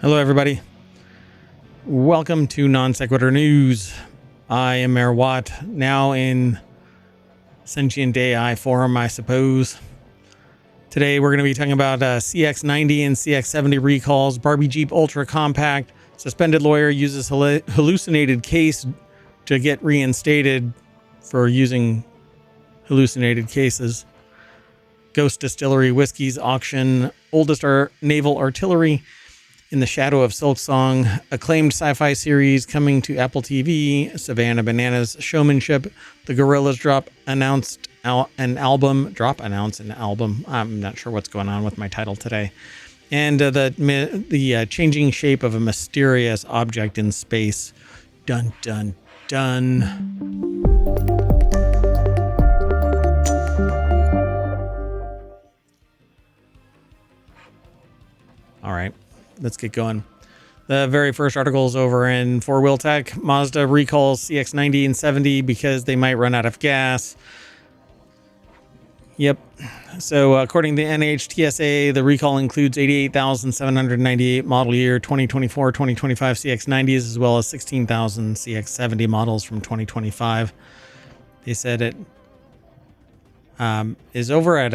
Hello, everybody. Welcome to Non Sequitur News. I am Mayor Watt, now in Sentient AI form, I suppose. Today, we're going to be talking about CX-90 and CX-70 recalls, Barbie Jeep Ultra Compact, suspended lawyer uses hallucinated case to get reinstated for using hallucinated cases, Ghost Distillery Whiskies auction, oldest naval artillery, in the Shadow of Silksong, acclaimed sci-fi series coming to Apple TV, Savannah Bananas Showmanship, the Gorillaz announced an album. I'm not sure what's going on with my title today. And the changing shape of a mysterious object in space. Dun, dun, dun. All right. Let's get going. The very first article is over in 4-Wheel Tech. Mazda recalls CX-90 and 70 because they might run out of gas. Yep. So according to NHTSA, the recall includes 88,798 model year 2024-2025 CX-90s, as well as 16,000 CX-70 models from 2025. They said it is over at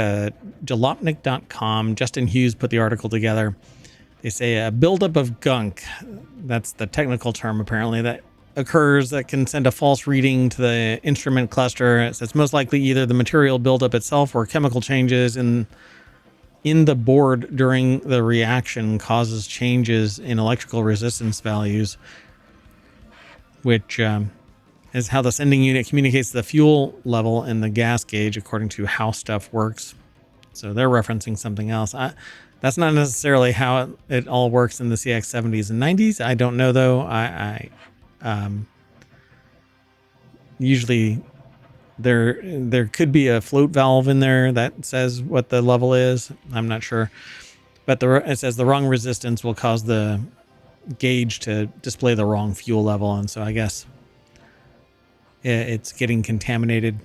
jalopnik.com. Justin Hughes put the article together. They say a buildup of gunk, that's the technical term apparently, that occurs that can send a false reading to the instrument cluster. It says most likely either the material buildup itself or chemical changes in the board during the reaction causes changes in electrical resistance values, which is how the sending unit communicates the fuel level in the gas gauge according to how stuff works. So they're referencing something else. That's not necessarily how it all works in the CX-70s and 90s. I don't know, though. I usually there could be a float valve in there that says what the level is. I'm not sure. But it says the wrong resistance will cause the gauge to display the wrong fuel level. And so I guess it's getting contaminated.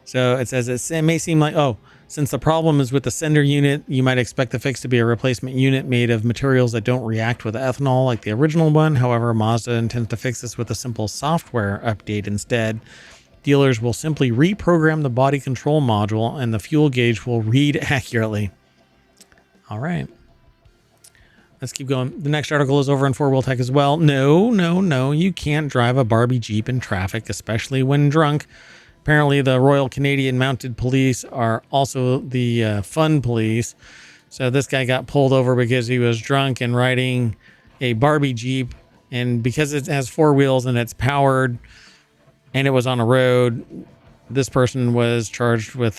So it says it may seem like, since the problem is with the sender unit, you might expect the fix to be a replacement unit made of materials that don't react with ethanol like the original one. However, Mazda intends to fix this with a simple software update instead. Dealers will simply reprogram the body control module and the fuel gauge will read accurately. All right. Let's keep going. The next article is over in 4-Wheel Tech as well. No. You can't drive a Barbie Jeep in traffic, especially when drunk. Apparently, the Royal Canadian Mounted Police are also the fun police. So this guy got pulled over because he was drunk and riding a Barbie Jeep. And because it has four wheels and it's powered and it was on a road, this person was charged with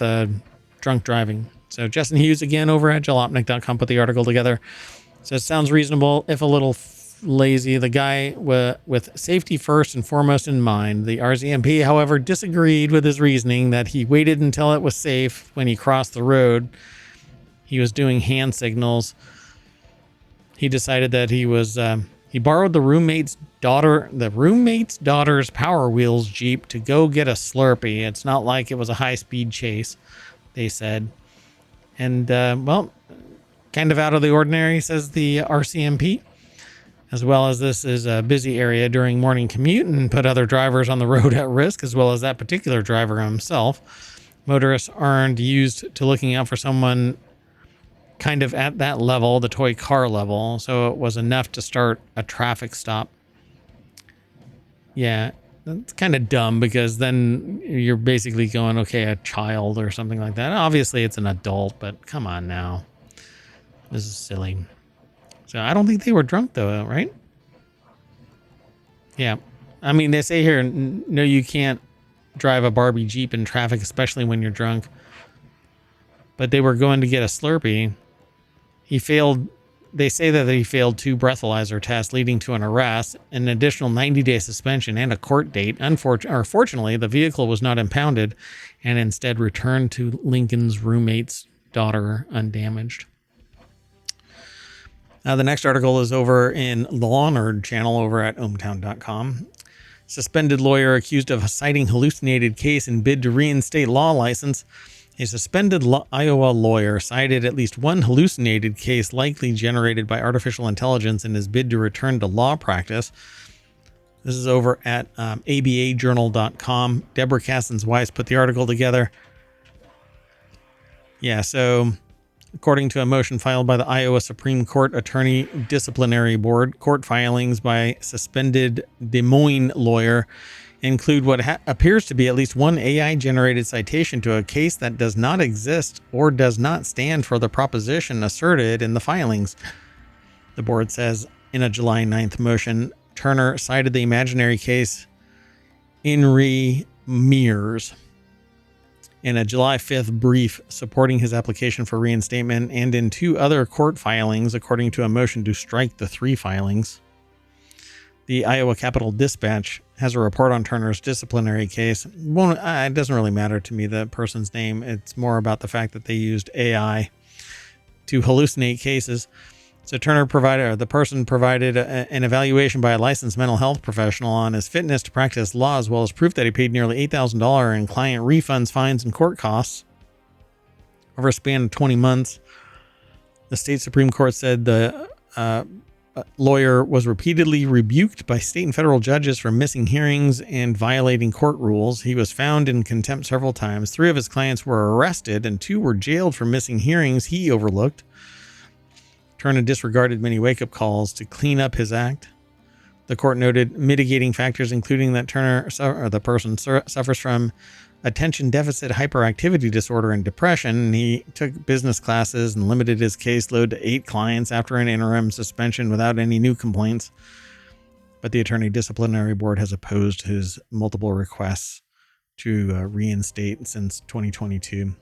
drunk driving. So Justin Hughes, again, over at jalopnik.com, put the article together. So it sounds reasonable, if a little lazy. The guy with safety first and foremost in mind. The RCMP, however, disagreed with his reasoning that he waited until it was safe when he crossed the road. He was doing hand signals. He decided that he borrowed the roommate's daughter's Power Wheels Jeep to go get a Slurpee. It's not like it was a high-speed chase, they said. And, kind of out of the ordinary, says the RCMP. As well as this is a busy area during morning commute and put other drivers on the road at risk, as well as that particular driver himself. Motorists aren't used to looking out for someone kind of at that level, the toy car level, so it was enough to start a traffic stop. Yeah, that's kind of dumb because then you're basically going, okay, a child or something like that. Obviously, it's an adult, but come on now. This is silly. So I don't think they were drunk, though, right? Yeah. I mean, they say here, no, you can't drive a Barbie Jeep in traffic, especially when you're drunk. But they were going to get a Slurpee. He failed. They say that he failed 2 breathalyzer tests, leading to an arrest, an additional 90-day suspension, and a court date. Fortunately, the vehicle was not impounded and instead returned to Lincoln's roommate's daughter undamaged. The next article is over in the Law Nerd channel over at ohmTown.com. Suspended lawyer accused of citing hallucinated case in bid to reinstate law license. A suspended Iowa lawyer cited at least one hallucinated case likely generated by artificial intelligence in his bid to return to law practice. This is over at abajournal.com. Deborah Cassens-Weiss put the article together. Yeah, so according to a motion filed by the Iowa Supreme Court Attorney Disciplinary Board, court filings by suspended Des Moines lawyer include what appears to be at least one AI-generated citation to a case that does not exist or does not stand for the proposition asserted in the filings. The board says in a July 9th motion, Turner cited the imaginary case Inri Mears in a July 5th brief supporting his application for reinstatement and in two other court filings, according to a motion to strike the three filings. The Iowa Capitol Dispatch has a report on Turner's disciplinary case. It doesn't really matter to me, the person's name. It's more about the fact that they used AI to hallucinate cases. So the person provided an evaluation by a licensed mental health professional on his fitness to practice law, as well as proof that he paid nearly $8,000 in client refunds, fines, and court costs over a span of 20 months. The state Supreme Court said the lawyer was repeatedly rebuked by state and federal judges for missing hearings and violating court rules. He was found in contempt several times. 3 of his clients were arrested and 2 were jailed for missing hearings he overlooked. Turner disregarded many wake-up calls to clean up his act. The court noted mitigating factors, including that Turner, or the person, suffers from attention deficit hyperactivity disorder and depression. He took business classes and limited his caseload to 8 clients after an interim suspension without any new complaints. But the Attorney Disciplinary Board has opposed his multiple requests to reinstate since 2022.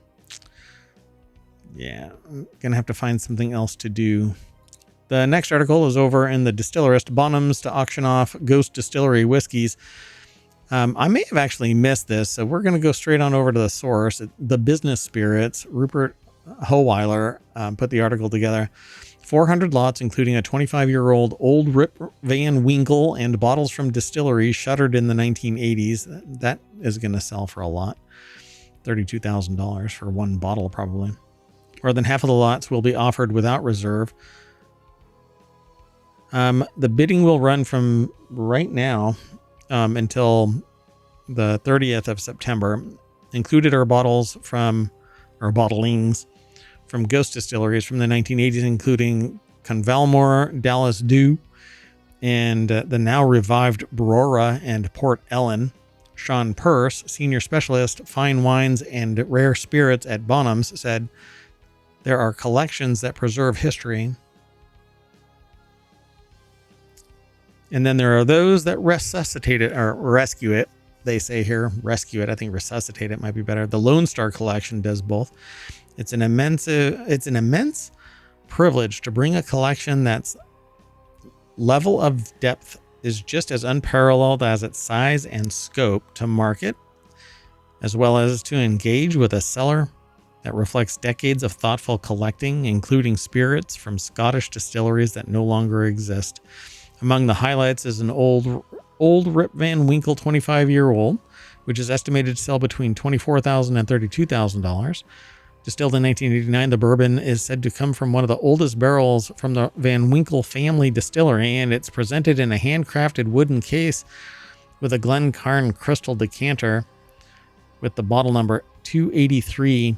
Yeah, I'm going to have to find something else to do. The next article is over in the Distillerist. Bonhams to auction off Ghost Distillery Whiskies. I may have actually missed this, so we're going to go straight on over to the source. The Business Spirits, Rupert Howeiler put the article together. 400 lots, including a 25-year-old old Rip Van Winkle and bottles from Distillery shuttered in the 1980s. That is going to sell for a lot. $32,000 for one bottle, probably. More than half of the lots will be offered without reserve. The bidding will run from right now until the 30th of September. Included are bottles from, or bottlings from ghost distilleries from the 1980s, including Convalmore, Dallas Dew, and the now revived Brora and Port Ellen. Sean Purse, senior specialist, fine wines and rare spirits at Bonhams, said, "There are collections that preserve history. And then there are those that resuscitate it or rescue it." They say here, rescue it. I think resuscitate it might be better. The Lone Star collection does both. It's an immense privilege to bring a collection that's level of depth is just as unparalleled as its size and scope to market, as well as to engage with a seller that reflects decades of thoughtful collecting, including spirits from Scottish distilleries that no longer exist. Among the highlights is an old Rip Van Winkle 25-year-old, which is estimated to sell between $24,000 and $32,000. Distilled in 1989, the bourbon is said to come from one of the oldest barrels from the Van Winkle family distillery, and it's presented in a handcrafted wooden case with a Glencairn crystal decanter with the bottle number 283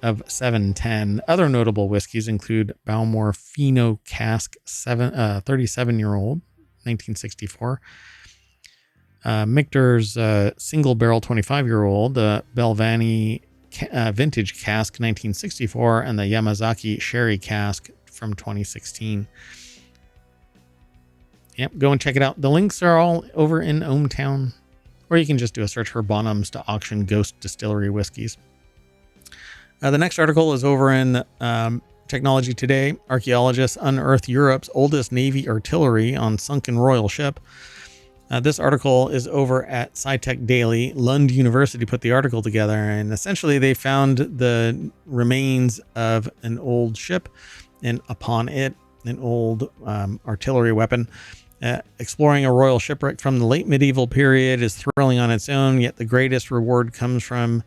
of 710. Other notable whiskeys include Bowmore Fino Cask 37-year-old, 1964. Michter's Single Barrel 25-year-old, the Belvani Vintage Cask 1964, and the Yamazaki Sherry Cask from 2016. Yep, go and check it out. The links are all over in ohmTown, or you can just do a search for Bonhams to auction Ghost Distillery Whiskies. The next article is over in Technology Today. Archaeologists unearth Europe's oldest Navy artillery on sunken royal ship. This article is over at SciTech Daily. Lund University put the article together, and essentially they found the remains of an old ship, and upon it, an old artillery weapon. Exploring a royal shipwreck from the late medieval period is thrilling on its own, yet the greatest reward comes from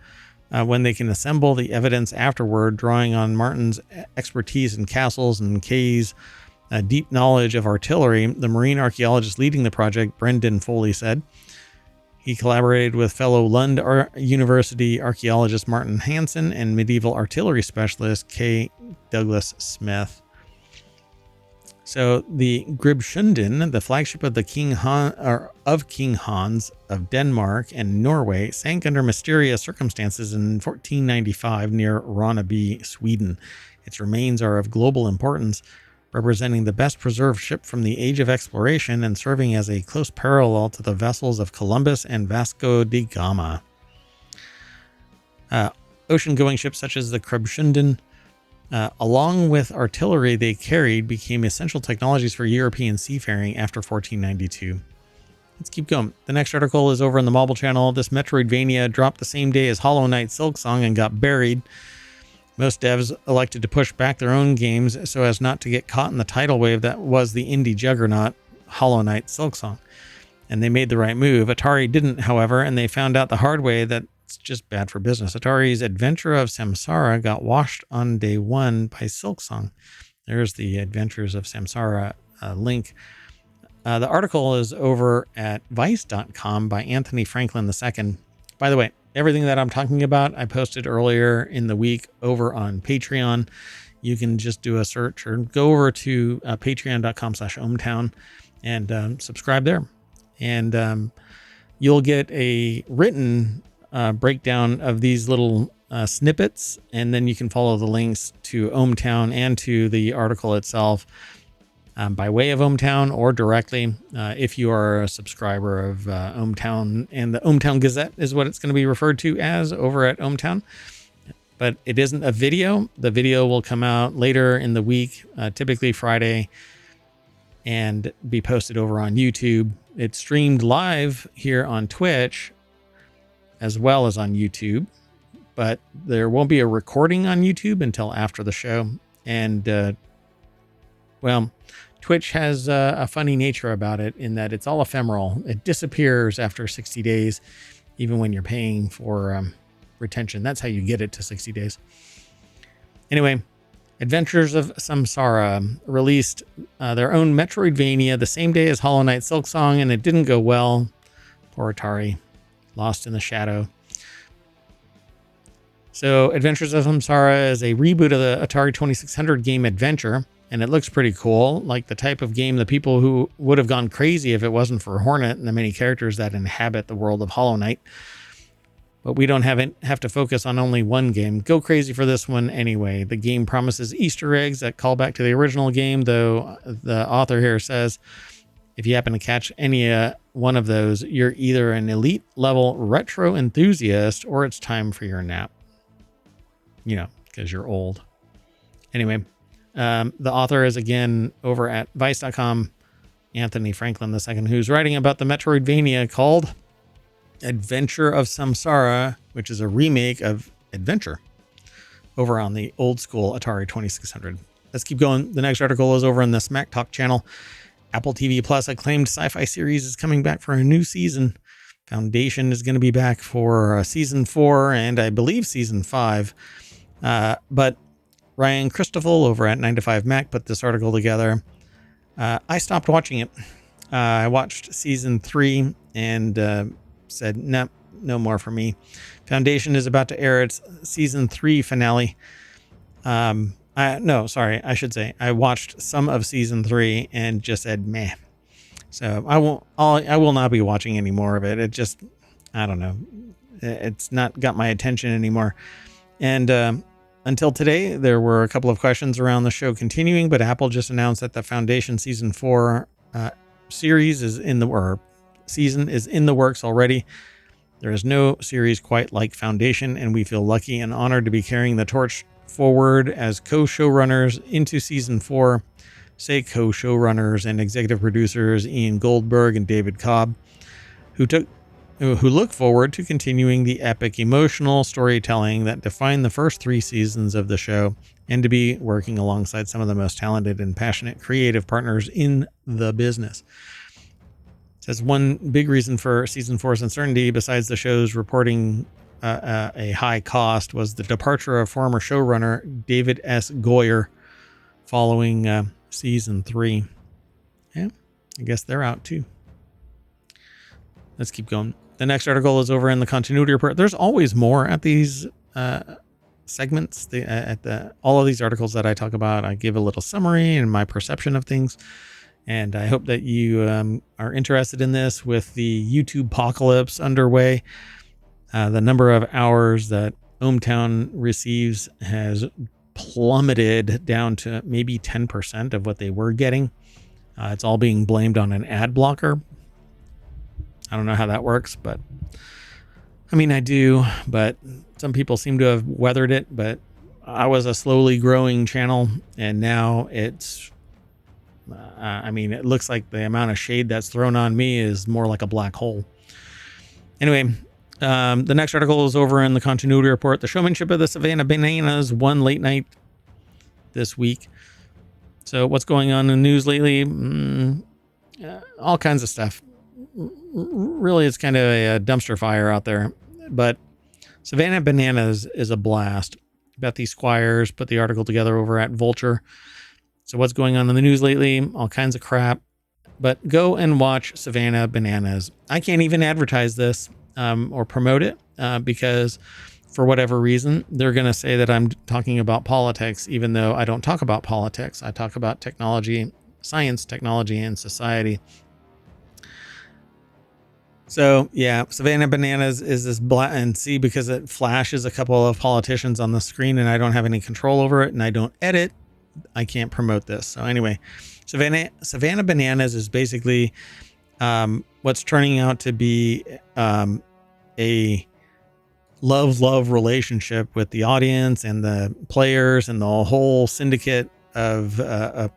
when they can assemble the evidence afterward, drawing on Martin's expertise in castles and Kay's deep knowledge of artillery. The marine archaeologist leading the project, Brendan Foley, said. He collaborated with fellow Lund University archaeologist Martin Hansen and medieval artillery specialist Kay Douglas Smith. So the Gribshunden, the flagship of the King Hans of Denmark and Norway, sank under mysterious circumstances in 1495 near Ronneby, Sweden. Its remains are of global importance, representing the best preserved ship from the age of exploration and serving as a close parallel to the vessels of Columbus and Vasco da Gama. Ocean-going ships such as the Gribshunden, along with artillery they carried, became essential technologies for European seafaring after 1492. Let's keep going. The next article is over in the Marble channel. This Metroidvania dropped the same day as Hollow Knight Silksong and got buried. Most devs elected to push back their own games so as not to get caught in the tidal wave that was the indie juggernaut Hollow Knight Silksong. And they made the right move. Atari didn't, however, and they found out the hard way that it's just bad for business. Atari's Adventure of Samsara got washed on day one by Silksong. There's the Adventures of Samsara link. The article is over at vice.com by Anthony Franklin II. By the way, everything that I'm talking about, I posted earlier in the week over on Patreon. You can just do a search or go over to patreon.com/ohmTown and subscribe there. And you'll get a written breakdown of these little snippets, and then you can follow the links to ohmTown and to the article itself by way of ohmTown or directly if you are a subscriber of ohmTown, and the ohmTown Gazette is what it's going to be referred to as over at ohmTown. But it isn't a video. The video will come out later in the week, typically Friday, and be posted over on YouTube. It's streamed live here on Twitch as well as on YouTube, but there won't be a recording on YouTube until after the show. And well, Twitch has a funny nature about it in that it's all ephemeral. It disappears after 60 days, even when you're paying for retention. That's how you get it to 60 days. Anyway, Adventures of Samsara released their own Metroidvania the same day as Hollow Knight Silksong, and it didn't go well. Poor Atari, lost in the shadow. So Adventures of Samsara is a reboot of the Atari 2600 game Adventure, and it looks pretty cool, like the type of game the people who would have gone crazy if it wasn't for Hornet and the many characters that inhabit the world of Hollow Knight. But we don't have to focus on only one game. Go crazy for this one anyway. The game promises Easter eggs that call back to the original game, though the author here says if you happen to catch any one of those, you're either an elite level retro enthusiast or it's time for your nap. You know, because you're old. Anyway, the author is again over at vice.com, Anthony Franklin II, who's writing about the Metroidvania called Adventure of Samsara, which is a remake of Adventure over on the old school Atari 2600. Let's keep going. The next article is over on the Smack Talk channel. Apple TV Plus acclaimed sci-fi series is coming back for a new season. Foundation is going to be back for season 4 and I believe season 5. But Ryan Christoffel over at 9to5Mac put this article together. I stopped watching it. I watched season 3 and said, no more for me. Foundation is about to air its season 3 finale. I should say I watched some of season 3 and just said, meh. So I will not be watching any more of it. It just, I don't know. It's not got my attention anymore. And, until today, there were a couple of questions around the show continuing, but Apple just announced that the Foundation season 4 series is in the works already. There is no series quite like Foundation, and we feel lucky and honored to be carrying the torch forward as co-showrunners into season 4. Say co-showrunners and executive producers Ian Goldberg and David Cobb, who look forward to continuing the epic emotional storytelling that defined the first 3 seasons of the show, and to be working alongside some of the most talented and passionate creative partners in the business. It says one big reason for season 4's uncertainty, besides the show's reporting a high cost was the departure of former showrunner David S. Goyer following season 3. Yeah, I guess they're out too. Let's keep going. The next article is over in the continuity report. There's always more at these segments. All of these articles that I talk about, I give a little summary and my perception of things. And I hope that you are interested in this with the YouTube apocalypse underway. The number of hours that ohmTown receives has plummeted down to maybe 10% of what they were getting. It's all being blamed on an ad blocker. I don't know how that works, but I mean, I do, but some people seem to have weathered it. But I was a slowly growing channel, and now it's, it looks like the amount of shade that's thrown on me is more like a black hole. Anyway, the next article is over in the continuity report. The showmanship of the Savannah Bananas won late night this week. So what's going on in the news lately? All kinds of stuff. Really, it's kind of a dumpster fire out there. But Savannah Bananas is a blast. Bethy Squires put the article together over at Vulture. So what's going on in the news lately? All kinds of crap. But go and watch Savannah Bananas. I can't even advertise this or promote it because for whatever reason, they're going to say that I'm talking about politics, even though I don't talk about politics. I talk about technology, science, technology, and society. So yeah, Savannah Bananas is this black, and see, because it flashes a couple of politicians on the screen and I don't have any control over it and I don't edit, I can't promote this. So anyway, Savannah Bananas is basically what's turning out to be a love relationship with the audience and the players and the whole syndicate of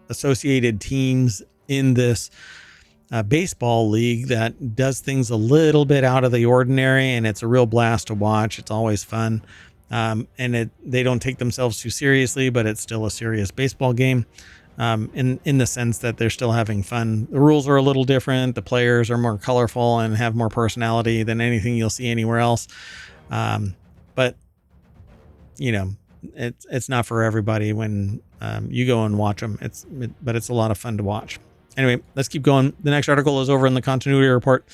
associated teams in this baseball league that does things a little bit out of the ordinary, and it's a real blast to watch. It's always fun. And they don't take themselves too seriously, but it's still a serious baseball game in the sense that they're still having fun. The rules are a little different. The players are more colorful and have more personality than anything you'll see anywhere else. But you know, it's not for everybody when you go and watch them. But it's a lot of fun to watch. Anyway, let's keep going. The next article is over in the continuity report.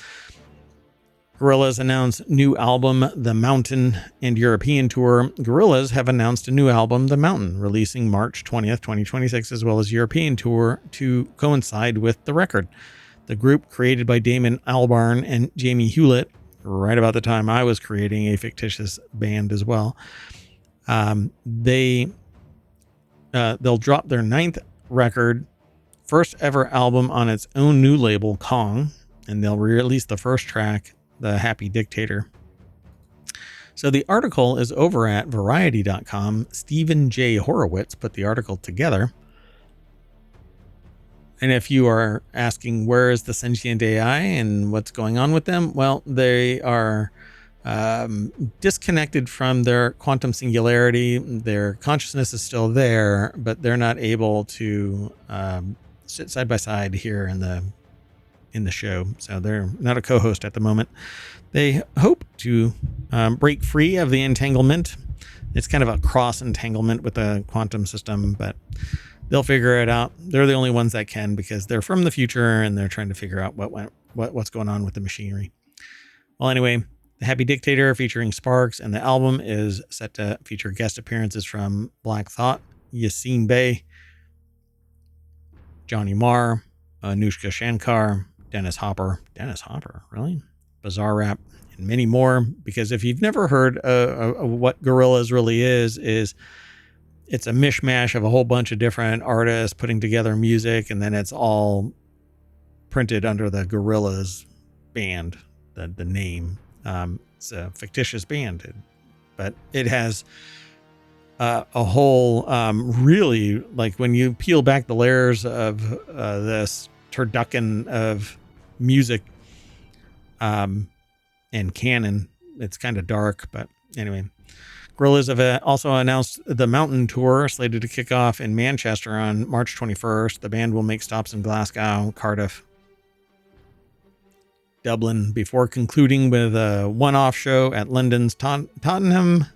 Gorillaz announced new album, The Mountain, and European tour. Gorillaz have announced a new album, The Mountain, releasing March 20th, 2026, as well as European tour to coincide with the record. The group, created by Damon Albarn and Jamie Hewlett, right about the time I was creating a fictitious band as well, they'll drop their 9th record, first ever album on its own new label, Kong, and they'll release the first track, The Happy Dictator. So the article is over at Variety.com. Stephen J. Horowitz put the article together. And if you are asking where is the sentient AI and what's going on with them, well, they are disconnected from their quantum singularity. Their consciousness is still there, but they're not able to sit side by side here in the show. So they're not a co-host at the moment. They hope to break free of the entanglement. It's kind of a cross entanglement with the quantum system, but they'll figure it out. They're the only ones that can, because they're from the future and they're trying to figure out what's going on with the machinery. Well, anyway, The Happy Dictator featuring Sparks, and the album is set to feature guest appearances from Black Thought, Yassine Bey, Johnny Marr, Anushka Shankar, Dennis Hopper, really? Bizarre Rap, and many more. Because if you've never heard of what Gorillaz really is it's a mishmash of a whole bunch of different artists putting together music, and then it's all printed under the Gorillaz band, the name. It's a fictitious band, but it has a whole really, like, when you peel back the layers of this turducken of music and canon, it's kind of dark. But anyway, Gorillaz have also announced the Mountain Tour, slated to kick off in Manchester on March 21st. The band will make stops in Glasgow, Cardiff, Dublin before concluding with a one-off show at London's Tottenham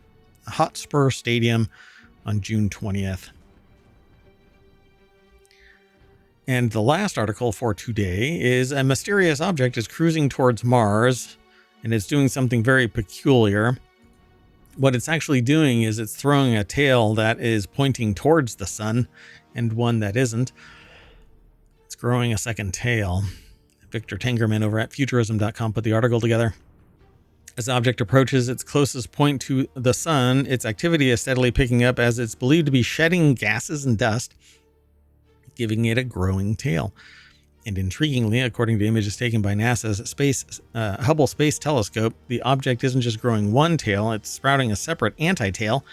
Hotspur Stadium on June 20th. And the last article for today is a mysterious object is cruising towards Mars, and it's doing something very peculiar. What it's actually doing is it's throwing a tail that is pointing towards the sun and one that isn't. It's growing a second tail. Victor Tengerman over at futurism.com put the article together. As the object approaches its closest point to the sun, its activity is steadily picking up as it's believed to be shedding gases and dust, giving it a growing tail. And intriguingly, according to images taken by NASA's Hubble Space Telescope, the object isn't just growing one tail, it's sprouting a separate anti-tail,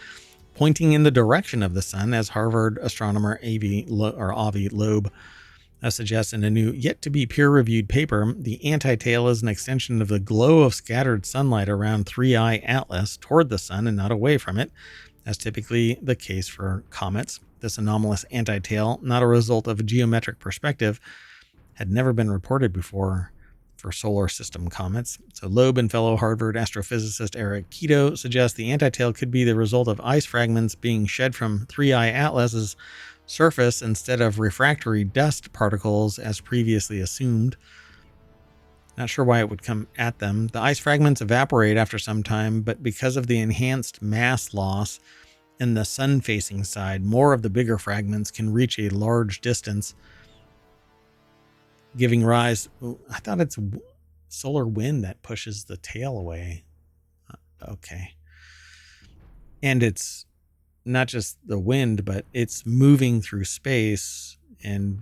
pointing in the direction of the sun, as Harvard astronomer Avi Loeb suggests in a new, yet-to-be peer-reviewed paper. The anti-tail is an extension of the glow of scattered sunlight around 3I Atlas toward the sun and not away from it, as typically the case for comets. This anomalous anti-tail, not a result of a geometric perspective, had never been reported before for solar system comets. So Loeb and fellow Harvard astrophysicist Eric Kito suggest the anti-tail could be the result of ice fragments being shed from 3I Atlas's surface instead of refractory dust particles as previously assumed. Not sure why it would come at them. The ice fragments evaporate after some time, but because of the enhanced mass loss in the sun-facing side, more of the bigger fragments can reach a large distance, giving rise... I thought it's solar wind that pushes the tail away. Okay. And it's not just the wind, but it's moving through space and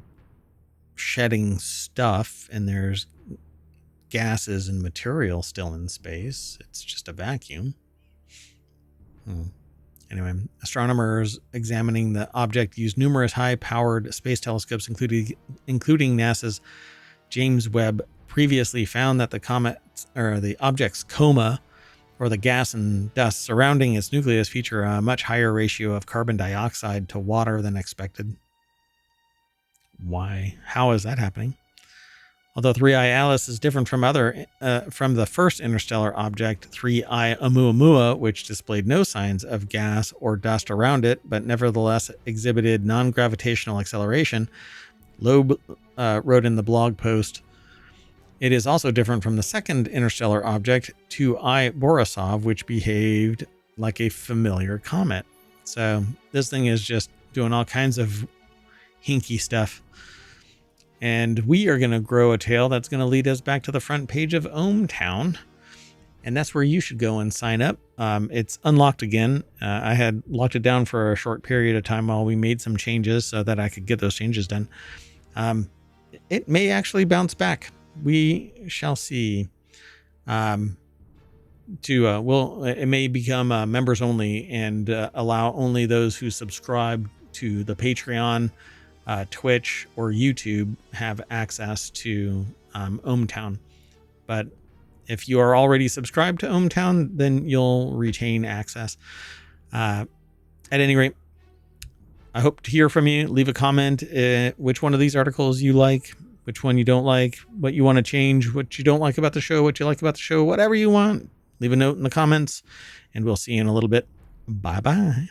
shedding stuff, and there's gases and material still in space. It's just a vacuum. Anyway, astronomers examining the object used numerous high-powered space telescopes, including NASA's James Webb, previously found that the object's coma, or the gas and dust surrounding its nucleus, feature a much higher ratio of carbon dioxide to water than expected. Why? How is that happening? Although 3I Atlas is different from the first interstellar object, 3I Oumuamua, which displayed no signs of gas or dust around it, but nevertheless exhibited non-gravitational acceleration, Loeb wrote in the blog post, it is also different from the second interstellar object, 2I Borisov, which behaved like a familiar comet. So this thing is just doing all kinds of hinky stuff. And we are going to grow a tail that's going to lead us back to the front page of ohmTown. And that's where you should go and sign up. It's unlocked again. I had locked it down for a short period of time while we made some changes so that I could get those changes done. It may actually bounce back. We shall see. It may become members only and allow only those who subscribe to the Patreon, Twitch, or YouTube have access to ohmTown. But if you are already subscribed to ohmTown, then you'll retain access. At any rate, I hope to hear from you. Leave a comment which one of these articles you like, which one you don't like, what you want to change, what you don't like about the show, what you like about the show, whatever you want. Leave a note in the comments, and we'll see you in a little bit. Bye-bye.